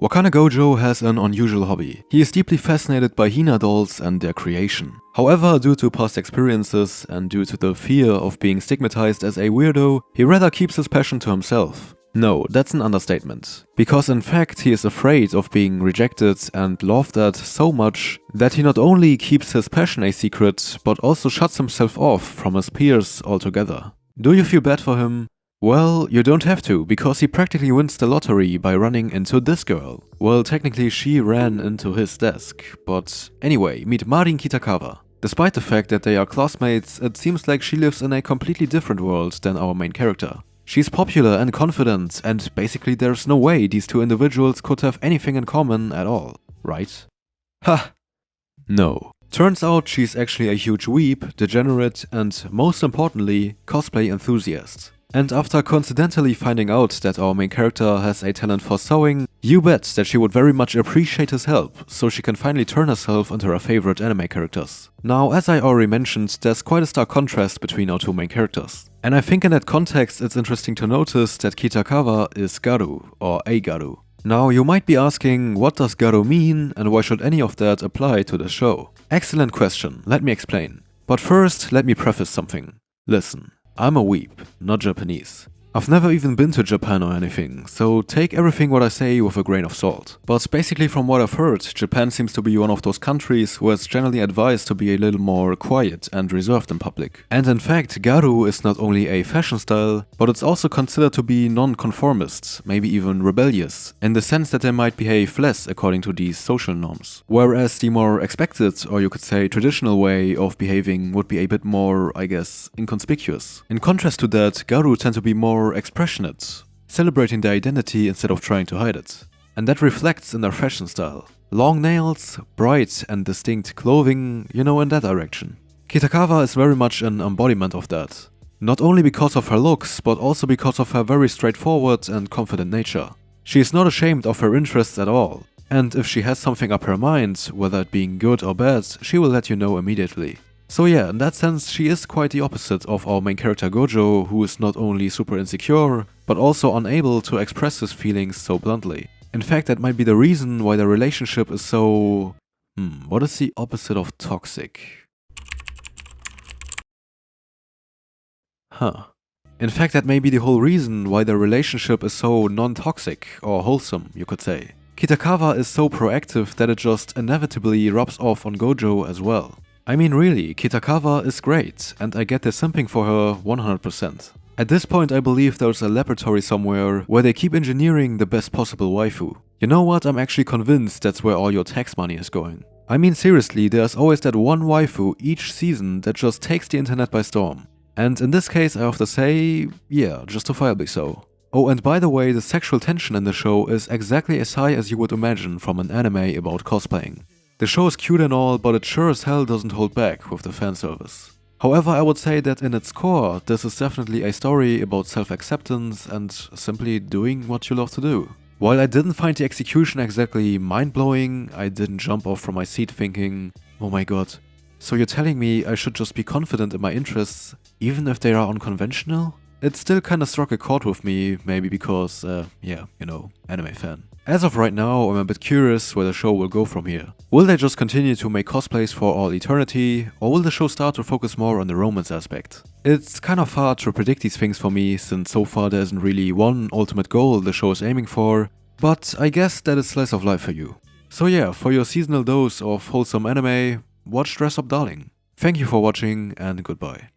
Wakana Gojo has an unusual hobby. He is deeply fascinated by Hina dolls and their creation. However, due to past experiences and due to the fear of being stigmatized as a weirdo, he rather keeps his passion to himself. No, that's an understatement. Because in fact he is afraid of being rejected and laughed at so much that he not only keeps his passion a secret, but also shuts himself off from his peers altogether. Do you feel bad for him? Well, you don't have to, because he practically wins the lottery by running into this girl. Well, technically she ran into his desk, but anyway, meet Marin Kitagawa. Despite the fact that they are classmates, it seems like she lives in a completely different world than our main character. She's popular and confident, and basically there's no way these two individuals could have anything in common at all, right? Ha! No. Turns out she's actually a huge weeb, degenerate, and most importantly, cosplay enthusiast. And after coincidentally finding out that our main character has a talent for sewing, you bet that she would very much appreciate his help, so she can finally turn herself into her favorite anime characters. Now, as I already mentioned, there's quite a stark contrast between our two main characters. And I think in that context it's interesting to notice that Kitagawa is Garu, or a Garu. Now, you might be asking, what does Garu mean, and why should any of that apply to the show? Excellent question, let me explain. But first, let me preface something. Listen. I'm a weeb, not Japanese. I've never even been to Japan or anything, so take everything what I say with a grain of salt. But basically from what I've heard, Japan seems to be one of those countries where it's generally advised to be a little more quiet and reserved in public. And in fact, Garu is not only a fashion style, but it's also considered to be non-conformist, maybe even rebellious, in the sense that they might behave less according to these social norms. Whereas the more expected, or you could say traditional way of behaving would be a bit more, I guess, inconspicuous. In contrast to that, Garu tend to be more expressionate, celebrating their identity instead of trying to hide it. And that reflects in their fashion style. Long nails, bright and distinct clothing, in that direction. Kitagawa is very much an embodiment of that. Not only because of her looks, but also because of her very straightforward and confident nature. She is not ashamed of her interests at all. And if she has something up her mind, whether it being good or bad, she will let you know immediately. So yeah, in that sense, she is quite the opposite of our main character Gojo, who is not only super insecure, but also unable to express his feelings so bluntly. In fact, that might be the reason why their relationship is so... what is the opposite of toxic? In fact, that may be the whole reason why their relationship is so non-toxic, or wholesome, you could say. Kitagawa is so proactive that it just inevitably rubs off on Gojo as well. I mean really, Kitagawa is great, and I get the simping for her 100%. At this point I believe there's a laboratory somewhere where they keep engineering the best possible waifu. You know what, I'm actually convinced that's where all your tax money is going. I mean seriously, there's always that one waifu each season that just takes the internet by storm. And in this case I have to say, yeah, justifiably so. Oh, and by the way, the sexual tension in the show is exactly as high as you would imagine from an anime about cosplaying. The show is cute and all, but it sure as hell doesn't hold back with the fanservice. However, I would say that in its core, this is definitely a story about self-acceptance and simply doing what you love to do. While I didn't find the execution exactly mind-blowing, I didn't jump off from my seat thinking, oh my god, so you're telling me I should just be confident in my interests, even if they are unconventional? It still kinda struck a chord with me, maybe because, anime fan. As of right now, I'm a bit curious where the show will go from here. Will they just continue to make cosplays for all eternity, or will the show start to focus more on the romance aspect? It's kind of hard to predict these things for me, since so far there isn't really one ultimate goal the show is aiming for, but I guess that is slice of life for you. So yeah, for your seasonal dose of wholesome anime, watch Dress Up Darling. Thank you for watching and goodbye.